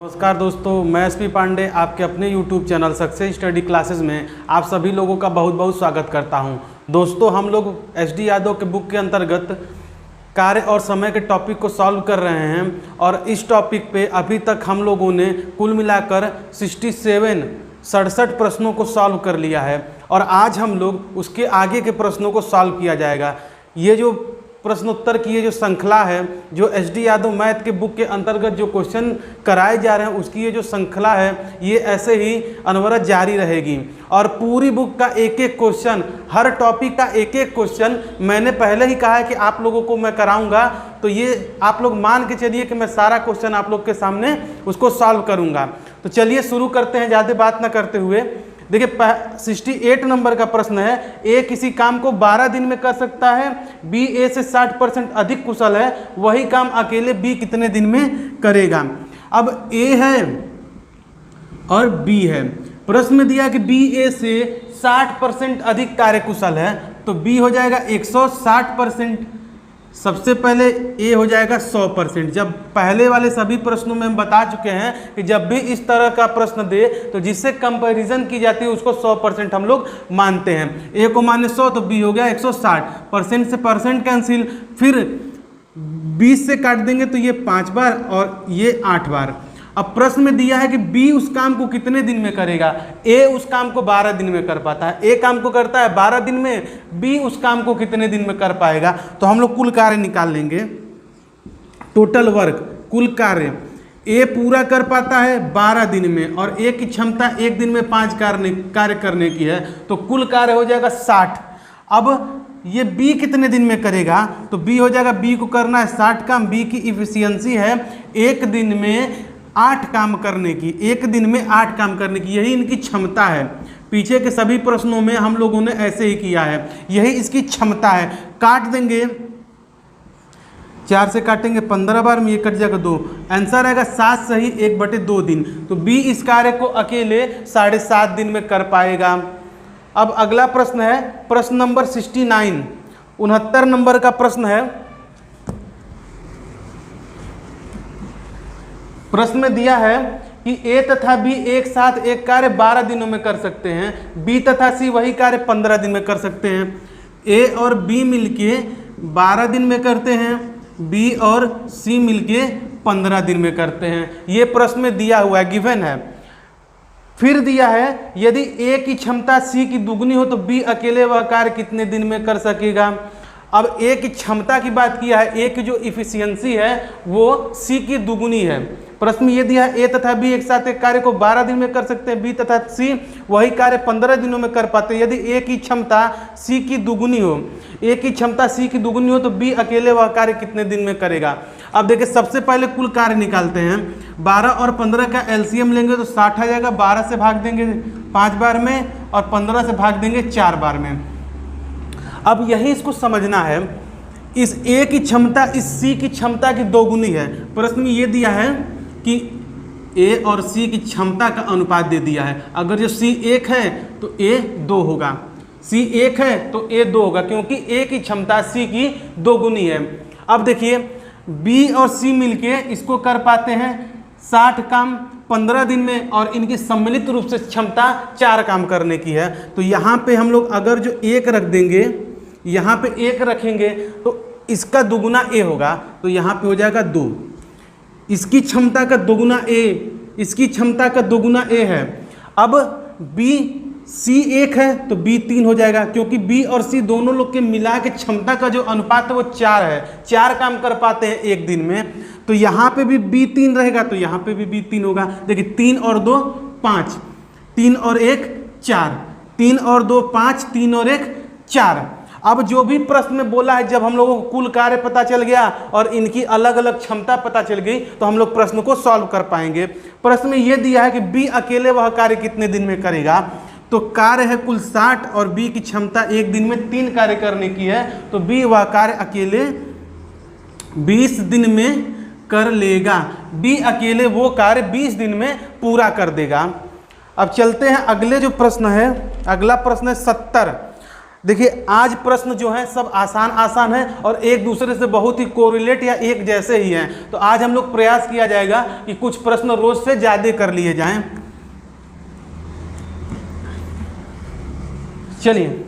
नमस्कार दोस्तों, मैं एसपी पांडे आपके अपने YouTube channel success study classes में आप सभी लोगों का बहुत बहुत स्वागत करता हूं। दोस्तों, हम लोग SD यादव के बुक के अंतर्गत कार्य और समय के टॉपिक को सॉल्व कर रहे हैं और इस टॉपिक पे अभी तक हम लोगों ने कुल मिलाकर 67 प्रश्नों को सॉल्व कर लिया है और आज हम लोग उसके आगे के प्रश्नों को सॉल्व किया जाएगा। ये जो प्रश्नोत्तर की ये जो श्रृंखला है, जो SD यादव मैथ के बुक के अंतर्गत जो क्वेश्चन कराए जा रहे हैं, उसकी ये जो श्रृंखला है ये ऐसे ही अनवरत जारी रहेगी और पूरी बुक का एक एक क्वेश्चन, हर टॉपिक का एक एक क्वेश्चन मैंने पहले ही कहा है कि आप लोगों को मैं कराऊंगा। तो ये आप लोग मान के चलिए कि मैं सारा क्वेश्चन आप लोग के सामने उसको सॉल्व करूँगा। तो चलिए शुरू करते हैं ज़्यादा बात ना करते हुए। देखिए 68 नंबर का प्रश्न है, ए किसी काम को 12 दिन में कर सकता है, बी ए से 60% अधिक कुशल है, वही काम अकेले बी कितने दिन में करेगा। अब ए है और बी है, प्रश्न में दिया कि बी ए से 60% अधिक कार्यकुशल है, तो बी हो जाएगा 160%। सबसे पहले ए हो जाएगा 100%। जब पहले वाले सभी प्रश्नों में हम बता चुके हैं कि जब भी इस तरह का प्रश्न दे तो जिससे कंपैरिजन की जाती है उसको 100% हम लोग मानते हैं। ए को माने 100 तो बी हो गया 160%। से परसेंट कैंसिल, फिर 20 से काट देंगे तो ये 5 बार और ये 8 बार। अब प्रश्न में दिया है कि बी उस काम को कितने दिन में करेगा। ए उस काम को 12 दिन में कर पाता है, ए काम को करता है 12 दिन में, बी उस काम को कितने दिन में कर पाएगा। तो हम लोग कुल कार्य निकाल लेंगे, टोटल वर्क, कुल कार्य। ए पूरा कर पाता है 12 दिन में और ए की क्षमता एक दिन में 5 कार्य करने की है, तो कुल कार्य हो जाएगा 60। अब ये बी कितने दिन में करेगा, तो बी हो जाएगा, बी को करना है 60 काम। बी की इफिशियंसी है एक दिन में 8 काम करने की, एक दिन में 8 काम करने की, यही इनकी क्षमता है। पीछे के सभी प्रश्नों में हम लोगों ने ऐसे ही किया है, यही इसकी क्षमता है। काट देंगे, 4 से काटेंगे 15 बार में, ये कट जाएगा 2। आंसर आएगा 7 सही 1/2 दिन। तो बी इस कार्य को अकेले 7.5 दिन में कर पाएगा। अब अगला प्रश्न है प्रश्न नंबर 69, 69 नंबर का प्रश्न है। प्रश्न में दिया है कि ए तथा बी एक साथ एक कार्य 12 दिनों में कर सकते हैं, बी तथा सी वही कार्य 15 दिन में कर सकते हैं। ए और बी मिलके 12 दिन में करते हैं, बी और सी मिलके 15 दिन में करते हैं। ये प्रश्न में दिया हुआ है, गिवन है। फिर दिया है यदि ए की क्षमता सी की दुगनी हो तो बी अकेले वह कार्य कितने दिन में कर सकेगा। अब ए की क्षमता की बात किया है, ए की जो इफिशियंसी है वो सी की दुगुनी है। प्रश्न में ये दिया है ए तथा बी एक साथ एक कार्य को 12 दिन में कर सकते हैं, बी तथा सी वही कार्य 15 दिनों में कर पाते हैं। यदि ए की क्षमता सी की दुगुनी हो, ए की क्षमता सी की दुगुनी हो तो बी अकेले वह कार्य कितने दिन में करेगा। अब देखिए सबसे पहले कुल कार्य निकालते हैं। 12 और 15 का एलसीएम लेंगे तो 60 आ जाएगा। 12 से भाग देंगे 5 बार में और 15 से भाग देंगे 4 बार में। अब यही इसको समझना है, इस ए की क्षमता इस सी की क्षमता की दोगुनी है। प्रश्न में ये दिया है कि ए और सी की क्षमता का अनुपात दे दिया है। अगर जो सी 1 है तो ए 2 होगा, सी 1 है तो ए 2 होगा, क्योंकि ए की क्षमता सी की दोगुनी है। अब देखिए बी और सी मिलके इसको कर पाते हैं 60 काम 15 दिन में और इनकी सम्मिलित रूप से क्षमता 4 काम करने की है। तो यहाँ पे हम लोग अगर जो 1 रख देंगे, यहाँ पे 1 रखेंगे तो इसका दुगुना ए होगा, तो यहाँ पे हो जाएगा 2। इसकी क्षमता का दोगुना ए, इसकी क्षमता का दोगुना ए है। अब बी सी 1 है तो बी 3 हो जाएगा, क्योंकि बी और सी दोनों लोग के मिला के क्षमता का जो अनुपात है वो 4 है, 4 काम कर पाते हैं एक दिन में। तो यहाँ पे भी बी 3 रहेगा तो यहाँ पे भी बी 3 होगा। देखिए 3 और 2 5, 3 और 1 4, 3 और 2 5, 3 और 1 4। अब जो भी प्रश्न में बोला है, जब हम लोगों को कुल कार्य पता चल गया और इनकी अलग अलग क्षमता पता चल गई तो हम लोग प्रश्न को सॉल्व कर पाएंगे। प्रश्न में यह दिया है कि बी अकेले वह कार्य कितने दिन में करेगा, तो कार्य है कुल 60 और बी की क्षमता एक दिन में 3 कार्य करने की है, तो बी वह कार्य अकेले 20 दिन में कर लेगा। बी अकेले वो कार्य 20 दिन में पूरा कर देगा। अब चलते हैं अगले जो प्रश्न है, अगला प्रश्न है 70। देखिए आज प्रश्न जो है सब आसान आसान है और एक दूसरे से बहुत ही कोरिलेट या एक जैसे ही हैं। तो आज हम लोग प्रयास किया जाएगा कि कुछ प्रश्न रोज से ज़्यादा कर लिए जाएं। चलिए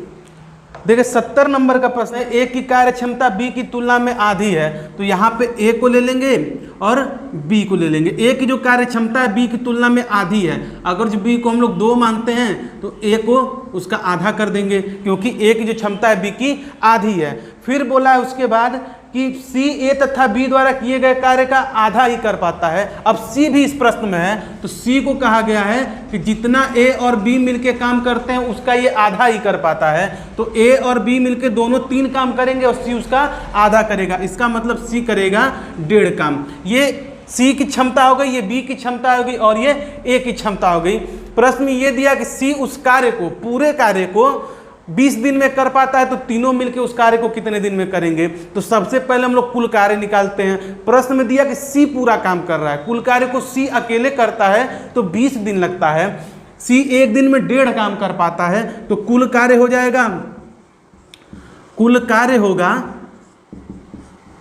देखिए 70 नंबर का प्रश्न है, ए की कार्य क्षमता बी की तुलना में आधी है। तो यहाँ पे ए को ले लेंगे और बी को ले लेंगे। ए की जो कार्य क्षमता है बी की तुलना में आधी है। अगर जो बी को हम लोग 2 मानते हैं तो ए को उसका आधा कर देंगे, क्योंकि ए की जो क्षमता है बी की आधी है। फिर बोला है उसके बाद कि सी ए तथा बी द्वारा किए गए कार्य का आधा ही कर पाता है। अब सी भी इस प्रश्न में है, तो सी को कहा गया है कि जितना ए और बी मिलके काम करते हैं उसका ये आधा ही कर पाता है। तो ए और बी मिलके दोनों 3 काम करेंगे और सी उसका आधा करेगा। इसका मतलब सी करेगा 1.5 काम। ये सी की क्षमता हो गई, ये बी की क्षमता हो गई और ये ए की क्षमता हो गई। प्रश्न में ये दिया कि सी उस कार्य को, पूरे कार्य को 20 दिन में कर पाता है, तो तीनों मिलके उस कार्य को कितने दिन में करेंगे। तो सबसे पहले हम लोग कुल कार्य निकालते हैं। प्रश्न में दिया कि सी पूरा काम कर रहा है, कुल कार्य को सी अकेले करता है तो 20 दिन लगता है। सी 1 दिन में 1.5 काम कर पाता है, तो कुल कार्य हो जाएगा, कुल कार्य होगा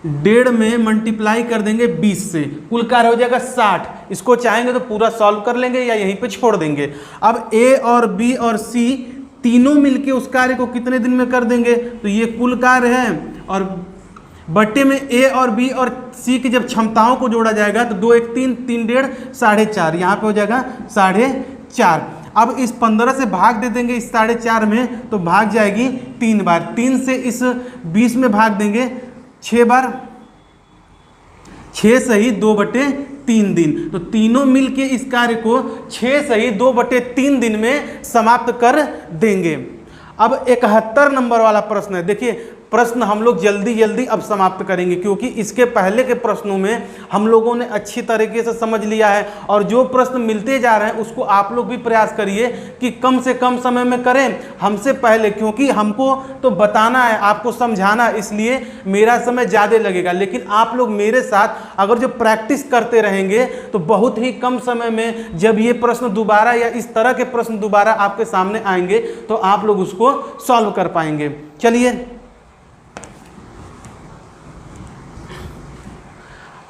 1.5 में मल्टीप्लाई कर देंगे 20 से, कुल कार्य हो जाएगा 60। इसको चाहेंगे तो पूरा सॉल्व कर लेंगे या यहीं पे छोड़ देंगे। अब ए और बी और सी तीनों मिलके उस कार्य को कितने दिन में कर देंगे। तो ये कुल कार्य है और बट्टे में ए और बी और सी की जब क्षमताओं को जोड़ा जाएगा तो 2 1 3 3 1.5 4.5, यहाँ पे हो जाएगा 4.5। अब इस 15 से भाग दे देंगे इस 4.5 में, तो भाग जाएगी 3 बार। 3 से इस 20 में भाग देंगे 6 बार, 6 सही 2/3 दिन। तो तीनों मिलके इस कार्य को 6 सही 2/3 दिन में समाप्त कर देंगे। अब 71 नंबर वाला प्रश्न है। देखिए प्रश्न हम लोग जल्दी जल्दी अब समाप्त करेंगे, क्योंकि इसके पहले के प्रश्नों में हम लोगों ने अच्छी तरीके से समझ लिया है। और जो प्रश्न मिलते जा रहे हैं उसको आप लोग भी प्रयास करिए कि कम से कम समय में करें हमसे पहले, क्योंकि हमको तो बताना है, आपको समझाना है, इसलिए मेरा समय ज़्यादा लगेगा। लेकिन आप लोग मेरे साथ अगर जो प्रैक्टिस करते रहेंगे तो बहुत ही कम समय में जब ये प्रश्न दोबारा या इस तरह के प्रश्न दोबारा आपके सामने आएंगे तो आप लोग उसको सॉल्व कर पाएंगे। चलिए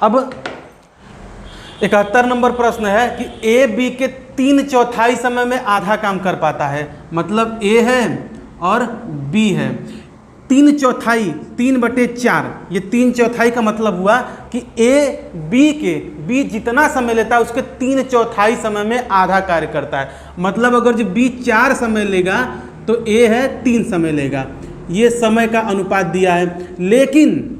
अब 71 नंबर प्रश्न है कि ए बी के 3/4 समय में आधा काम कर पाता है। मतलब ए है और बी है, 3/4, 3/4, ये 3/4 का मतलब हुआ कि ए बी जितना समय लेता है उसके 3/4 समय में आधा कार्य करता है। मतलब अगर जो बी 4 समय लेगा तो ए है 3 समय लेगा। ये समय का अनुपात दिया है। लेकिन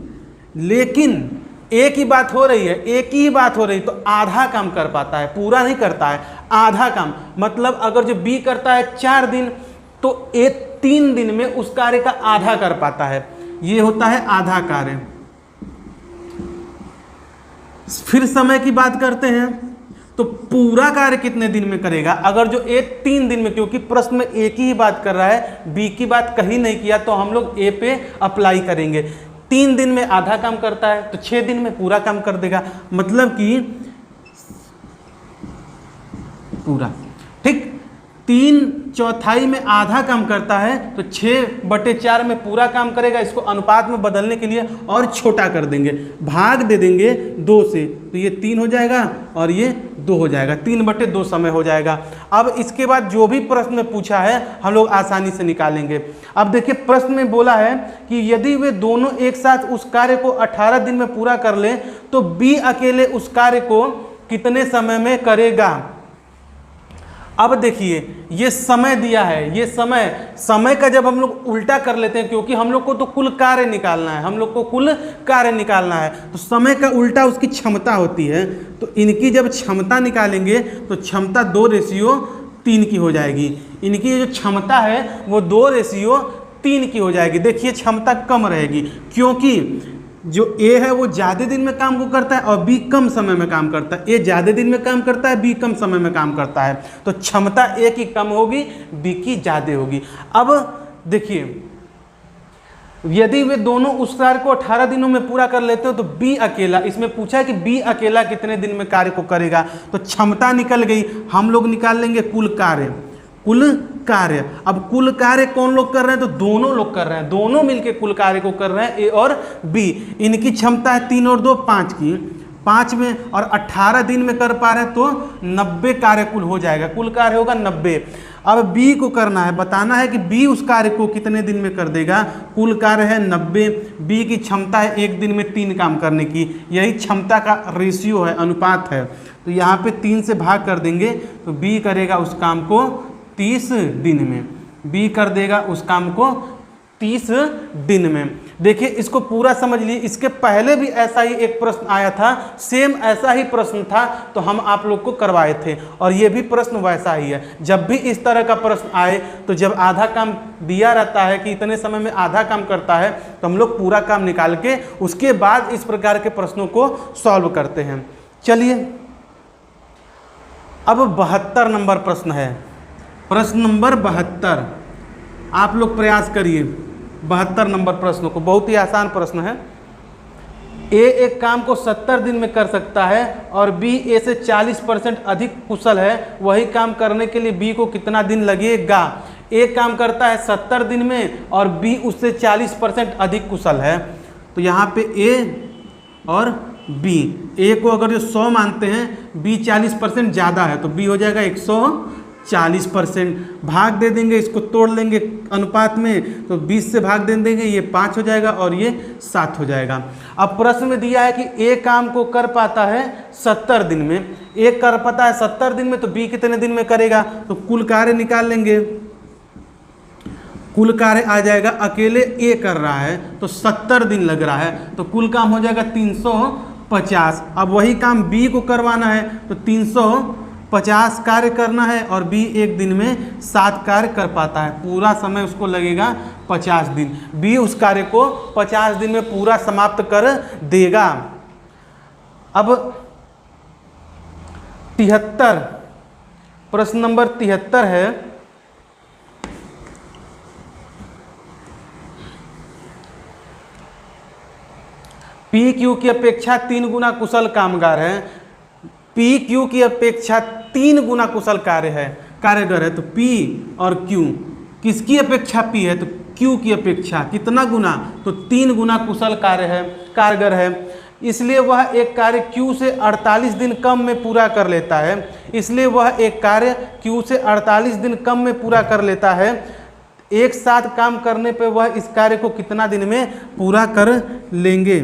एक ही बात हो रही है, एक ही बात हो रही, तो आधा काम कर पाता है, पूरा नहीं करता है, आधा काम। मतलब अगर जो बी करता है 4 दिन तो ए 3 दिन में उस कार्य का आधा कर पाता है। ये होता है आधा कार्य। फिर समय की बात करते हैं तो पूरा कार्य कितने दिन में करेगा। अगर जो ए 3 दिन में, क्योंकि प्रश्न में एक ही बात कर रहा है, बी की बात कहीं नहीं किया, तो हम लोग ए पे अप्लाई करेंगे। 3 दिन में आधा काम करता है तो 6 दिन में पूरा काम कर देगा। मतलब कि पूरा, ठीक, 3/4 में आधा काम करता है तो 6/4 में पूरा काम करेगा। इसको अनुपात में बदलने के लिए और छोटा कर देंगे, भाग दे देंगे 2 से, तो ये 3 हो जाएगा और ये 2 हो जाएगा, 3/2 समय हो जाएगा। अब इसके बाद जो भी प्रश्न में पूछा है हम लोग आसानी से निकालेंगे। अब देखिए प्रश्न में बोला है कि यदि वे दोनों एक साथ उस कार्य को 18 दिन में पूरा कर लें तो बी अकेले उस कार्य को कितने समय में करेगा। अब देखिए ये समय दिया है, ये समय का जब हम लोग उल्टा कर लेते हैं, क्योंकि हम लोग को तो कुल कार्य निकालना है, हम लोग को कुल कार्य निकालना है, तो समय का उल्टा उसकी क्षमता होती है। तो इनकी जब क्षमता निकालेंगे तो क्षमता 2:3 की हो जाएगी। इनकी जो क्षमता है वो 2:3 की हो जाएगी। देखिए क्षमता कम रहेगी, क्योंकि जो ए है वो ज़्यादा दिन में काम को करता है और बी कम समय में काम करता है। ए ज़्यादा दिन में काम करता है, बी कम समय में काम करता है, तो क्षमता ए की कम होगी, बी की ज़्यादा होगी। अब देखिए यदि वे दोनों उस कार्य को 18 दिनों में पूरा कर लेते हो तो बी अकेला, इसमें पूछा है कि बी अकेला कितने दिन में कार्य को करेगा, तो क्षमता निकल गई। हम लोग निकाल लेंगे कुल कार्य। कुल कार्य। अब कुल कार्य कौन लोग कर रहे हैं, तो दोनों लोग कर रहे हैं, दोनों मिलके कुल कार्य को कर रहे हैं, ए और बी। इनकी क्षमता है 3 और 2 5 की, 5 में, और 18 दिन में कर पा रहे हैं, तो 90 कार्य कुल हो जाएगा, कुल कार्य होगा 90। अब बी को करना है, बताना है कि बी उस कार्य को कितने दिन में कर देगा। कुल कार्य है 90, बी की क्षमता है 1 दिन में 3 काम करने की, यही क्षमता का रेशियो है, अनुपात है। तो यहाँ पे 3 से भाग कर देंगे तो बी करेगा उस काम को 30 दिन में, बी कर देगा उस काम को 30 दिन में। देखिए इसको पूरा समझ लीजिए, इसके पहले भी ऐसा ही एक प्रश्न आया था, सेम ऐसा ही प्रश्न था, तो हम आप लोग को करवाए थे, और ये भी प्रश्न वैसा ही है। जब भी इस तरह का प्रश्न आए, तो जब आधा काम दिया रहता है कि इतने समय में आधा काम करता है, तो हम लोग पूरा काम निकाल के उसके बाद इस प्रकार के प्रश्नों को सॉल्व करते हैं। चलिए अब 72 नंबर प्रश्न है, प्रश्न नंबर 72। आप लोग प्रयास करिए 72 नंबर प्रश्न को, बहुत ही आसान प्रश्न है। ए एक काम को 70 दिन में कर सकता है और बी ए से 40% अधिक कुशल है, वही काम करने के लिए बी को कितना दिन लगेगा। ए काम करता है 70 दिन में और बी उससे 40% अधिक कुशल है। तो यहाँ पे ए और बी, ए को अगर जो 100 मानते हैं, बी 40% ज़्यादा है, तो बी हो जाएगा 140%। भाग दे देंगे, इसको तोड़ लेंगे अनुपात में, तो 20 से भाग दे देंगे, ये 5 हो जाएगा और ये 7 हो जाएगा। अब प्रश्न में दिया है कि ए काम को कर पाता है 70 दिन में, ए कर पाता है 70 दिन में, तो बी कितने दिन में करेगा। तो कुल कार्य निकाल लेंगे, कुल कार्य आ जाएगा, अकेले ए कर रहा है तो 70 दिन लग रहा है, तो कुल काम हो जाएगा 350। अब वही काम बी को करवाना है, तो 350 कार्य करना है और बी 1 दिन में 7 कार्य कर पाता है, पूरा समय उसको लगेगा 50 दिन। बी उस कार्य को 50 दिन में पूरा समाप्त कर देगा। अब 73, प्रश्न नंबर 73 है। पी क्यू की अपेक्षा 3 गुना कुशल कामगार है, पी क्यू की अपेक्षा 3 गुना कुशल कार्यगर है, तो पी और क्यू किसकी अपेक्षा पी है, तो क्यू की अपेक्षा कितना गुना, तो 3 गुना कुशल कारगर है। इसलिए वह एक कार्य क्यू से 48 दिन कम में पूरा कर लेता है, इसलिए वह एक कार्य क्यू से 48 दिन कम में पूरा कर लेता है। एक साथ काम करने पे वह इस कार्य को कितना दिन में पूरा कर लेंगे।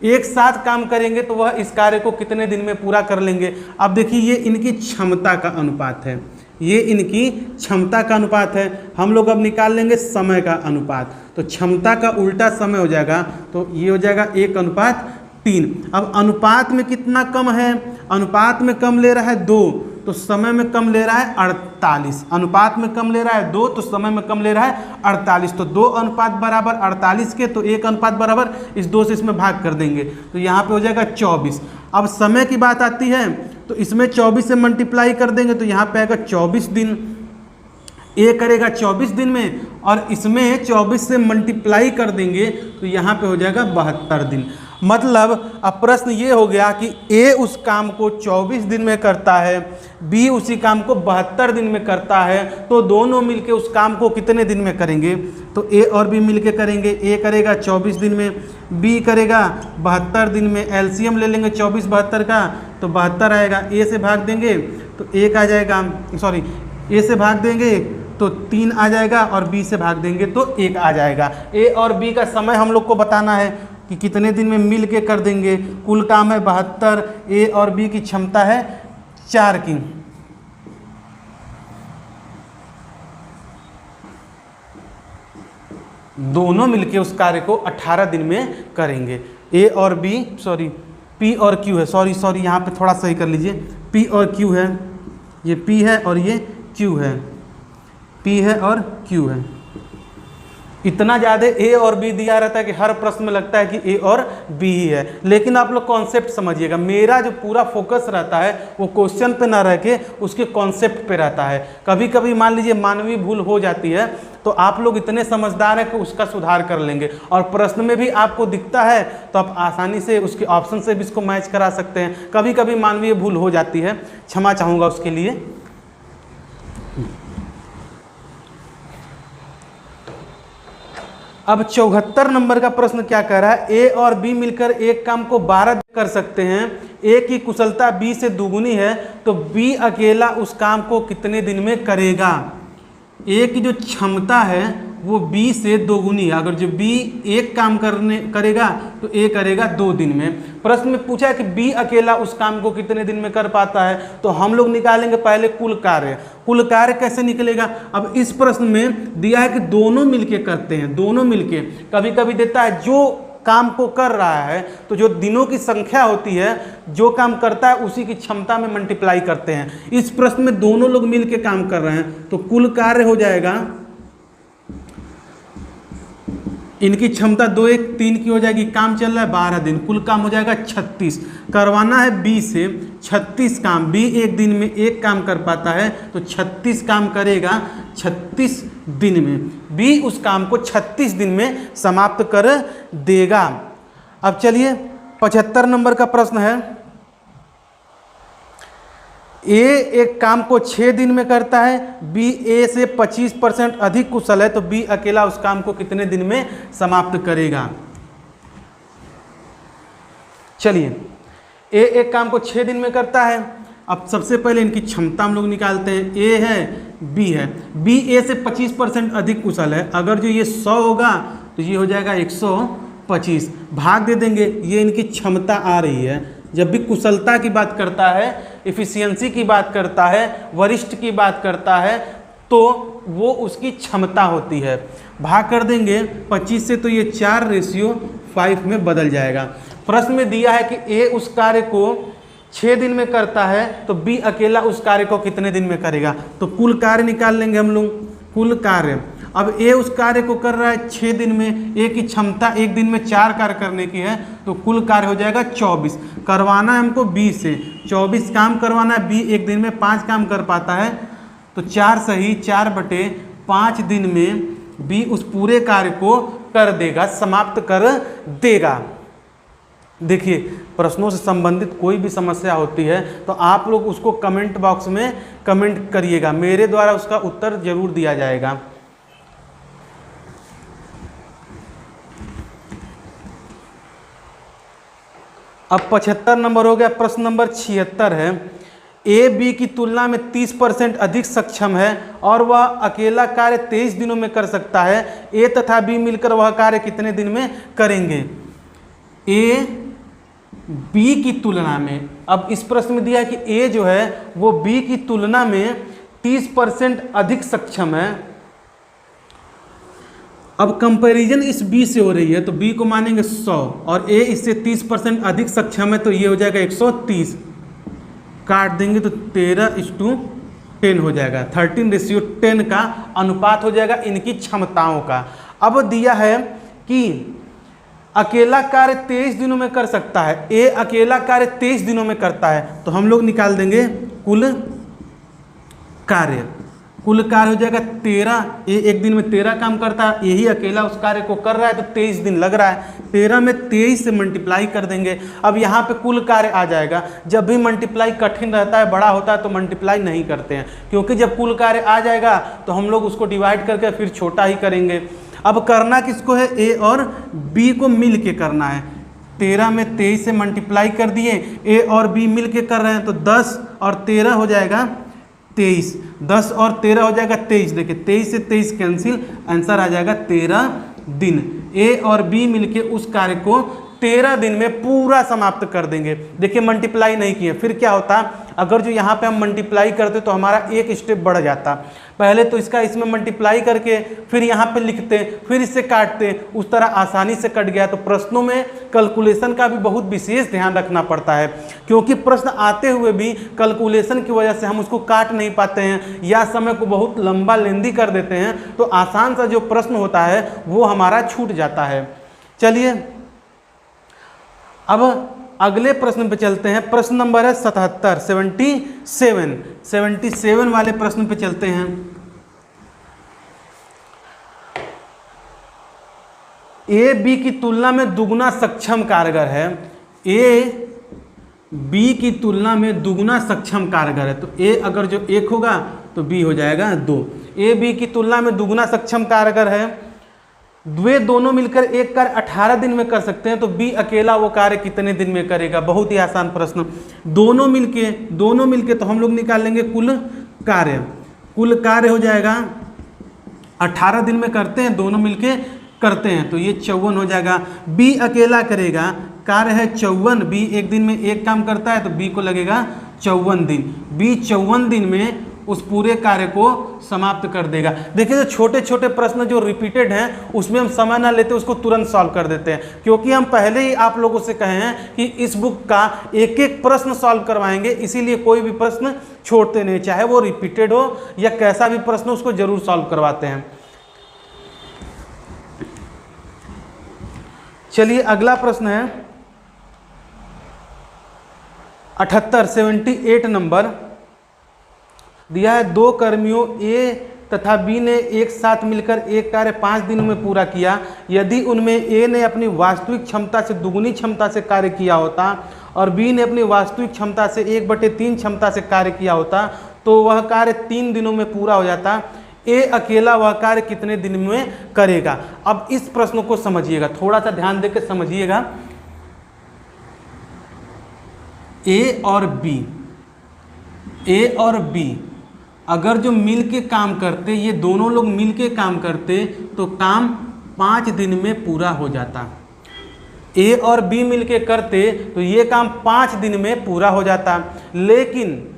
एक साथ काम करेंगे तो वह इस कार्य को कितने दिन में पूरा कर लेंगे। अब देखिए ये इनकी क्षमता का अनुपात है, ये इनकी क्षमता का अनुपात है। हम लोग अब निकाल लेंगे समय का अनुपात, तो क्षमता का उल्टा समय हो जाएगा, तो ये हो जाएगा 1:3। अब अनुपात में कितना कम है, अनुपात में कम ले रहा है 2, तो समय में कम ले रहा है 48। अनुपात में कम ले रहा है 2, तो समय में कम ले रहा है 48। तो 2 अनुपात बराबर 48 के, तो 1 अनुपात बराबर इस 2 से इसमें भाग कर देंगे, तो यहाँ पे हो जाएगा 24। अब समय की बात आती है, तो इसमें 24 से मल्टीप्लाई कर देंगे, तो यहाँ पे आएगा 24 दिन। ए करेगा 24 दिन में, और इसमें 24 से मल्टीप्लाई कर देंगे, तो यहाँ पे हो जाएगा 72 दिन। मतलब अब प्रश्न ये हो गया कि ए उस काम को 24 दिन में करता है, बी उसी काम को 72 दिन में करता है, तो दोनों मिलके उस काम को कितने दिन में करेंगे। तो ए और बी मिलके करेंगे, ए करेगा 24 दिन में, बी करेगा 72 दिन में। एलसीएम ले लेंगे 24 72 का, तो 72 आएगा। ए से भाग देंगे तो 1 आ जाएगा, सॉरी ए से भाग देंगे तो 3 आ जाएगा, और बी से भाग देंगे तो 1 आ जाएगा। ए और बी का समय हम लोग को बताना है कि कितने दिन में मिल के कर देंगे। कुल काम है 72, ए और बी की क्षमता है 4 की। दोनों मिलके उस कार्य को 18 दिन में करेंगे। ए और बी, सॉरी पी और क्यू है, सॉरी यहाँ पे थोड़ा सही कर लीजिए, पी और क्यू है, ये पी है और ये क्यू है, पी है और क्यू है। इतना ज़्यादा ए और बी दिया रहता है कि हर प्रश्न में लगता है कि ए और बी ही है, लेकिन आप लोग कॉन्सेप्ट समझिएगा। मेरा जो पूरा फोकस रहता है वो क्वेश्चन पे ना रह के उसके कॉन्सेप्ट पे रहता है। कभी कभी मान लीजिए मानवीय भूल हो जाती है, तो आप लोग इतने समझदार हैं कि उसका सुधार कर लेंगे, और प्रश्न में भी आपको दिखता है तो आप आसानी से उसके ऑप्शन से भी इसको मैच करा सकते हैं। कभी कभी मानवीय भूल हो जाती है, क्षमा चाहूँगा उसके लिए। अब 74 नंबर का प्रश्न क्या कह रहा है, ए और बी मिलकर एक काम को 12 दिन कर सकते हैं, ए की कुशलता बी से दुगुनी है, तो बी अकेला उस काम को कितने दिन में करेगा। ए की जो क्षमता है वो बी से दोगुनी है। अगर जो बी एक काम करेगा तो ए करेगा 2 दिन में। प्रश्न में पूछा है कि बी अकेला उस काम को कितने दिन में कर पाता है, तो हम लोग निकालेंगे पहले कुल कार्य। कुल कार्य कैसे निकलेगा, अब इस प्रश्न में दिया है कि दोनों मिलके करते हैं, दोनों मिलके। कभी कभी देता है जो काम को कर रहा है तो जो दिनों की संख्या होती है, जो काम करता है उसी की क्षमता में मल्टीप्लाई करते हैं। इस प्रश्न में दोनों लोग मिलके काम कर रहे हैं, तो कुल कार्य हो जाएगा, इनकी क्षमता 2 1 3 की हो जाएगी, काम चल रहा है 12 दिन, कुल काम हो जाएगा 36। करवाना है बी से 36 काम, बी एक दिन में एक काम कर पाता है तो 36 काम करेगा 36 दिन में, बी उस काम को 36 दिन में समाप्त कर देगा। अब चलिए 75 नंबर का प्रश्न है, ए एक काम को 6 दिन में करता है, बी ए से 25% अधिक कुशल है, तो बी अकेला उस काम को कितने दिन में समाप्त करेगा। चलिए ए एक काम को 6 दिन में करता है। अब सबसे पहले इनकी क्षमता हम लोग निकालते हैं, ए है बी है, बी ए से 25% अधिक कुशल है। अगर जो ये 100 होगा तो ये हो जाएगा 125, भाग दे देंगे, ये इनकी क्षमता आ रही है। जब भी कुशलता की बात करता है, एफिशिएंसी की बात करता है, वरिष्ठ की बात करता है, तो वो उसकी क्षमता होती है। भाग कर देंगे 25 से तो ये 4:5 में बदल जाएगा। प्रश्न में दिया है कि ए उस कार्य को 6 दिन में करता है, तो बी अकेला उस कार्य को कितने दिन में करेगा। तो कुल कार्य निकाल लेंगे हम लोग, कुल कार्य। अब ए उस कार्य को कर रहा है 6 दिन में, ए की क्षमता एक दिन में 4 कार्य करने की है, तो कुल कार्य हो जाएगा 24। करवाना है हमको बी से 24 काम करवाना है, बी एक दिन में 5 काम कर पाता है, तो 4 सही 4/5 दिन में बी उस पूरे कार्य को कर देगा, समाप्त कर देगा। देखिए प्रश्नों से संबंधित कोई भी समस्या होती है तो आप लोग उसको कमेंट बॉक्स में कमेंट करिएगा, मेरे द्वारा उसका उत्तर जरूर दिया जाएगा। अब 75 नंबर हो गया। प्रश्न नंबर 76 है, ए बी की तुलना में 30% अधिक सक्षम है और वह अकेला कार्य 23 दिनों में कर सकता है, ए तथा बी मिलकर वह कार्य कितने दिन में करेंगे। ए बी की तुलना में, अब इस प्रश्न में दिया है कि ए जो है वो बी की तुलना में 30% अधिक सक्षम है। अब कंपैरिजन इस बी से हो रही है, तो बी को मानेंगे 100 और ए इससे 30% अधिक सक्षम है, तो ये हो जाएगा 130, काट देंगे तो 13:10 हो जाएगा, 13:10 का अनुपात हो जाएगा इनकी क्षमताओं का। अब दिया है कि अकेला कार्य 23 दिनों में कर सकता है, ए अकेला कार्य 23 दिनों में करता है, तो हम लोग निकाल देंगे कुल कार्य। कुल कार्य हो जाएगा 13, ए एक दिन में 13 काम करता है, यही अकेला उस कार्य को कर रहा है, तो 23 दिन लग रहा है, 13 में 23 से मल्टीप्लाई कर देंगे। अब यहाँ पे कुल कार्य आ जाएगा। जब भी मल्टीप्लाई कठिन रहता है, बड़ा होता है, तो मल्टीप्लाई नहीं करते हैं, क्योंकि जब कुल कार्य आ जाएगा तो हम लोग उसको डिवाइड करके फिर छोटा ही करेंगे। अब करना किसको है, ए और बी को मिल के करना है। 13 में 23 से मल्टीप्लाई कर दिए, ए और बी मिल के कर रहे हैं, तो 10 और 13 हो जाएगा 23, 10 और 13 हो जाएगा 23। देखिए 23 से 23 कैंसिल, आंसर आ जाएगा 13 दिन। ए और बी मिलके उस कार्य को 13 दिन में पूरा समाप्त कर देंगे। देखिए मल्टीप्लाई नहीं किए, फिर क्या होता, अगर जो यहाँ पे हम मल्टीप्लाई करते तो हमारा एक स्टेप बढ़ जाता। पहले तो इसका इसमें मल्टीप्लाई करके फिर यहाँ पे लिखते, फिर इससे काटते, उस तरह आसानी से कट गया। तो प्रश्नों में कैलकुलेशन का भी बहुत विशेष ध्यान रखना पड़ता है, क्योंकि प्रश्न आते हुए भी कैलकुलेशन की वजह से हम उसको काट नहीं पाते हैं या समय को बहुत लंबा लेंदी कर देते हैं, तो आसान सा जो प्रश्न होता है वो हमारा छूट जाता है। चलिए अब अगले प्रश्न पे चलते हैं। प्रश्न नंबर है 77, 77 वाले प्रश्न पे चलते हैं। ए बी की तुलना में दुगुना सक्षम कारगर है, ए बी की तुलना में दुगुना सक्षम कारगर है, तो ए अगर जो 1 होगा तो बी हो जाएगा 2। ए बी की तुलना में दुगुना सक्षम कारगर है, वे दोनों मिलकर एक कार्य 18 दिन में कर सकते हैं, तो बी अकेला वो कार्य कितने दिन में करेगा? बहुत ही आसान प्रश्न। दोनों मिलके तो हम लोग निकाल लेंगे कुल कार्य हो जाएगा 18 दिन में करते हैं, दोनों मिलके करते हैं तो ये 54 हो जाएगा। बी अकेला करेगा, कार्य है 54, बी एक दिन में एक काम करता है तो बी को लगेगा 54 दिन। बी 54 दिन में उस पूरे कार्य को समाप्त कर देगा। देखिए जो छोटे छोटे प्रश्न जो रिपीटेड हैं उसमें हम समय ना लेते उसको तुरंत सॉल्व कर देते हैं, क्योंकि हम पहले ही आप लोगों से कहे हैं कि इस बुक का एक एक प्रश्न सॉल्व करवाएंगे, इसीलिए कोई भी प्रश्न छोड़ते नहीं, चाहे वो रिपीटेड हो या कैसा भी प्रश्न उसको जरूर सॉल्व करवाते हैं। चलिए अगला प्रश्न है 78 नंबर दिया है। दो कर्मियों ए तथा बी ने एक साथ मिलकर एक कार्य 5 दिनों में पूरा किया। यदि उनमें ए ने अपनी वास्तविक क्षमता से दुगुनी क्षमता से कार्य किया होता और बी ने अपनी वास्तविक क्षमता से 1/3 क्षमता से कार्य किया होता तो वह कार्य 3 दिनों में पूरा हो जाता। ए अकेला वह कार्य कितने दिन में करेगा? अब इस प्रश्न को समझिएगा, थोड़ा सा ध्यान देकर समझिएगा। ए और बी अगर जो मिल के काम करते, ये दोनों लोग मिल के काम करते तो काम 5 दिन में पूरा हो जाता। ए और बी मिल के करते तो ये काम 5 दिन में पूरा हो जाता। लेकिन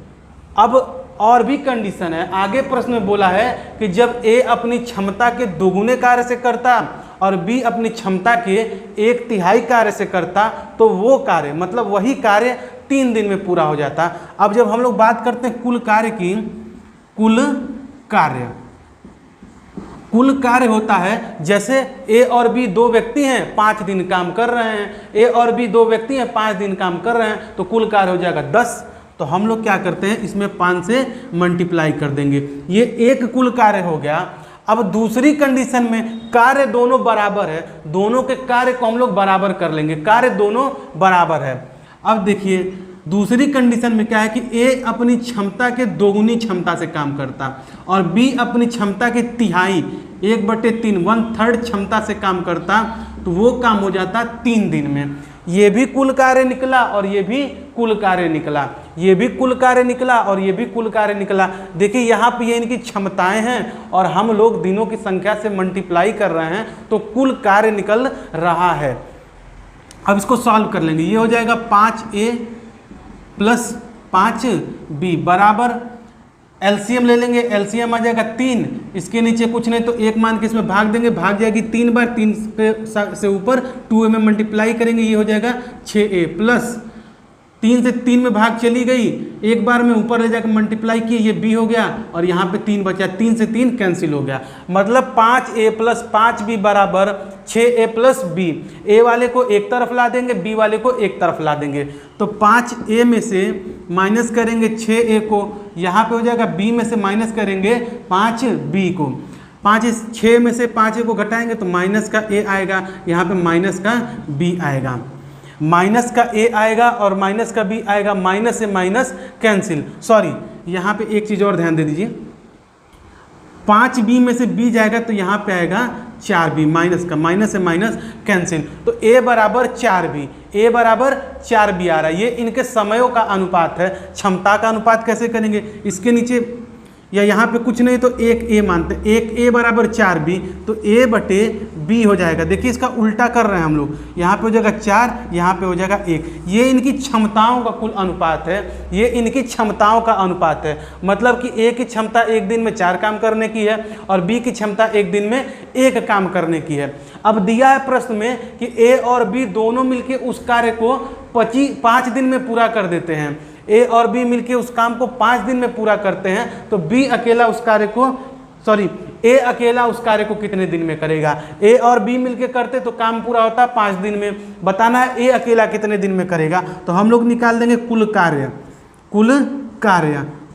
अब और भी कंडीशन है, आगे प्रश्न में बोला है कि जब ए अपनी क्षमता के दोगुने कार्य से करता और बी अपनी क्षमता के 1/3 कार्य से करता तो वो कार्य मतलब वही कार्य 3 दिन में पूरा हो जाता। अब जब हम लोग बात करते हैं कुल कार्य की, कुल कार्य होता है जैसे ए और बी 2 व्यक्ति हैं 5 दिन काम कर रहे हैं, ए और बी 2 व्यक्ति हैं 5 दिन काम कर रहे हैं तो कुल कार्य हो जाएगा 10। तो हम लोग क्या करते हैं इसमें 5 से मल्टीप्लाई कर देंगे, ये एक कुल कार्य हो गया। अब दूसरी कंडीशन में कार्य दोनों बराबर है, दोनों के कार्य को हम लोग बराबर कर लेंगे, कार्य दोनों बराबर है। अब देखिए दूसरी कंडीशन में क्या है कि ए अपनी क्षमता के दोगुनी क्षमता से काम करता और बी अपनी क्षमता के तिहाई 1/3 1/3 क्षमता से काम करता तो वो काम हो जाता 3 दिन में। ये भी कुल कार्य निकला और ये भी कुल कार्य निकला, ये भी कुल कार्य निकला और ये भी कुल कार्य निकला। देखिए यहाँ पे ये इनकी क्षमताएं हैं और हम लोग दिनों की संख्या से मल्टीप्लाई कर रहे हैं तो कुल कार्य निकल रहा है। अब इसको सॉल्व कर लेंगे, ये हो जाएगा 5A + 5B बराबर एलसीएम ले लेंगे, एलसीएम आ जाएगा 3, इसके नीचे कुछ नहीं तो 1 मान के इसमें भाग देंगे, भाग जाएगी 3 बार, 3 से ऊपर 2A में मल्टीप्लाई करेंगे, ये हो जाएगा 6A प्लस 3 से 3 में भाग चली गई, एक बार में ऊपर ले जाकर मल्टीप्लाई किए, ये B हो गया और यहाँ पे 3 बचा, 3 से 3 कैंसिल हो गया, मतलब 5A + 5B बराबर 6A + B। ए वाले को एक तरफ ला देंगे, बी वाले को एक तरफ ला देंगे तो 5A में से माइनस करेंगे 6A को, यहाँ पे हो जाएगा B में से माइनस करेंगे 5B को, 6 में से 5A को घटाएंगे तो माइनस का A आएगा, यहाँ पे माइनस का B आएगा, माइनस का A आएगा और माइनस का B आएगा, माइनस से माइनस कैंसिल। सॉरी यहाँ पे एक चीज़ और ध्यान दे दीजिए, 5B में से B जाएगा तो यहाँ पे आएगा 4B, माइनस का माइनस से माइनस कैंसिल, तो A बराबर 4B, A बराबर 4B आ रहा है। ये इनके समयों का अनुपात है, क्षमता का अनुपात कैसे करेंगे, इसके नीचे या यहाँ पे कुछ नहीं तो 1A मानते हैं, 1A बराबर 4B तो A/B हो जाएगा। देखिए इसका उल्टा कर रहे हैं हम लोग, यहाँ पे हो जाएगा 4, यहाँ पे हो जाएगा 1। ये इनकी क्षमताओं का कुल अनुपात है, ये इनकी क्षमताओं का अनुपात है, मतलब कि A की क्षमता एक दिन में 4 काम करने की है और B की क्षमता एक दिन में 1 काम करने की है। अब दिया है प्रश्न में कि A और B दोनों मिलकर उस कार्य को 5 दिन में पूरा कर देते हैं, ए और बी मिलके उस काम को 5 दिन में पूरा करते हैं तो ए अकेला उस कार्य को कितने दिन में करेगा? ए और बी मिलके करते तो काम पूरा होता 5 दिन में, बताना है ए अकेला कितने दिन में करेगा। तो हम लोग निकाल देंगे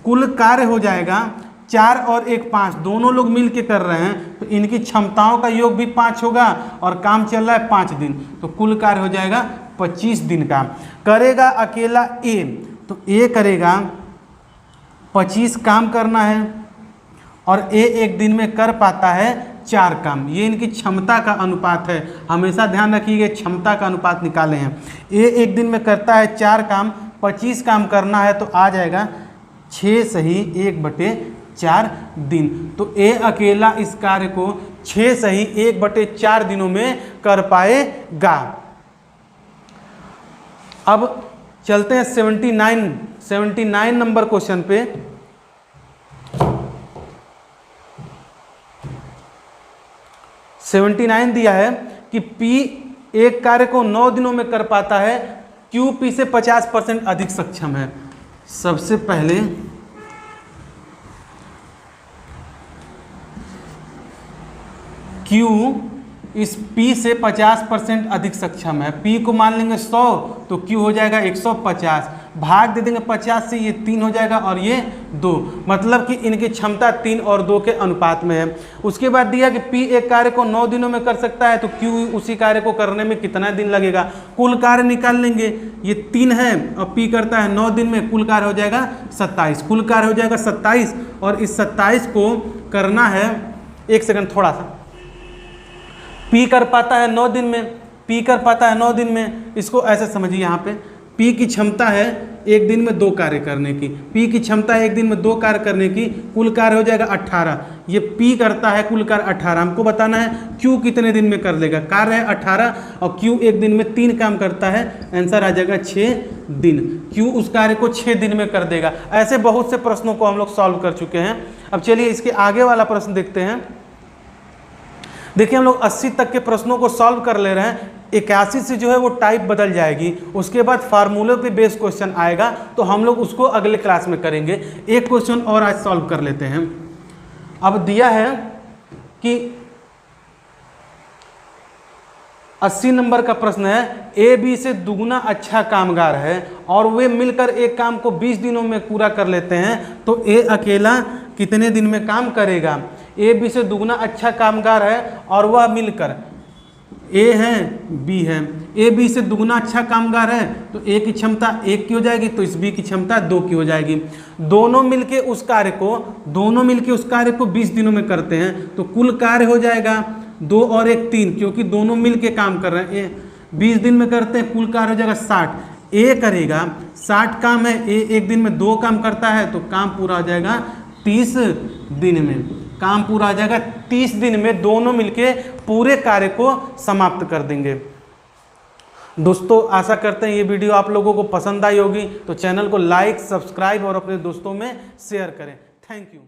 कुल कार्य हो जाएगा 4 और 1 5, दोनों लोग मिल के कर रहे हैं तो इनकी क्षमताओं का योग भी 5 होगा और काम चल रहा है 5 दिन, तो कुल कार्य हो जाएगा 25 दिन का। करेगा अकेला ए, तो ए करेगा 25 काम करना है और ए एक दिन में कर पाता है 4 काम। ये इनकी क्षमता का अनुपात है, हमेशा ध्यान रखिएगा, क्षमता का अनुपात निकाले हैं। ए एक दिन में करता है 4 काम, 25 काम करना है तो आ जाएगा 6 सही 1/4 दिन। तो ए अकेला इस कार्य को 6 सही 1/4 दिनों में कर पाएगा। अब चलते हैं 79 नंबर क्वेश्चन पे। 79 दिया है कि P एक कार्य को 9 दिनों में कर पाता है, Q P से 50% अधिक सक्षम है। सबसे पहले Q इस P से 50% अधिक सक्षम है। P को मान लेंगे 100 तो Q हो जाएगा 150, भाग दे देंगे 50 से, ये 3 हो जाएगा और ये 2, मतलब कि इनकी क्षमता 3 और 2 के अनुपात में है। उसके बाद दिया कि P एक कार्य को 9 दिनों में कर सकता है तो Q उसी कार्य को करने में कितना दिन लगेगा। कुल कार्य निकाल लेंगे, ये 3 है और P करता है 9 दिन में, कुल कार्य हो जाएगा 27, कुल कार्य हो जाएगा 27। और इस 27 को करना है, एक सेकंड थोड़ा सा, P कर पाता है 9 दिन में, P कर पाता है 9 दिन में। इसको ऐसे समझिए, यहाँ पे P की क्षमता है एक दिन में 2 कार्य करने की, P की क्षमता है एक दिन में 2 कार्य करने की, कुल कार्य हो जाएगा 18। ये P करता है कुल कार्य 18, हमको बताना है Q कितने दिन में कर लेगा। कार्य है 18 और Q एक दिन में 3 काम करता है, आंसर आ जाएगा 6 दिन। Q उस कार्य को 6 दिन में कर देगा। ऐसे बहुत से प्रश्नों को हम लोग सॉल्व कर चुके हैं। अब चलिए इसके आगे वाला प्रश्न देखते हैं। देखिए हम लोग 80 तक के प्रश्नों को सॉल्व कर ले रहे हैं, 81 से जो है वो टाइप बदल जाएगी, उसके बाद फार्मूले पे बेस्ड क्वेश्चन आएगा तो हम लोग उसको अगले क्लास में करेंगे। एक क्वेश्चन और आज सॉल्व कर लेते हैं। अब दिया है कि 80 नंबर का प्रश्न है, ए बी से दुगुना अच्छा कामगार है और वे मिलकर एक काम को 20 दिनों में पूरा कर लेते हैं, तो ए अकेला कितने दिन में काम करेगा। ए बी से दुगुना अच्छा कामगार है और वह मिलकर, ए है बी है, ए बी से दुगुना अच्छा कामगार है तो ए की क्षमता 1 की हो जाएगी, तो इस बी की क्षमता 2 की हो जाएगी। दोनों मिलके उस कार्य को 20 दिनों में करते हैं तो कुल कार्य हो जाएगा 2 और 1 3, क्योंकि दोनों मिलके काम कर रहे हैं। 20 दिन में करते हैं, कुल कार्य हो जाएगा 60। ए करेगा 60 काम है, ए एक दिन में 2 काम करता है तो काम पूरा हो जाएगा 30 दिन में, काम पूरा आ जाएगा 30 दिन में, दोनों मिलके पूरे कार्य को समाप्त कर देंगे। दोस्तों आशा करते हैं ये वीडियो आप लोगों को पसंद आई होगी, तो चैनल को लाइक, सब्सक्राइब और अपने दोस्तों में शेयर करें। Thank you.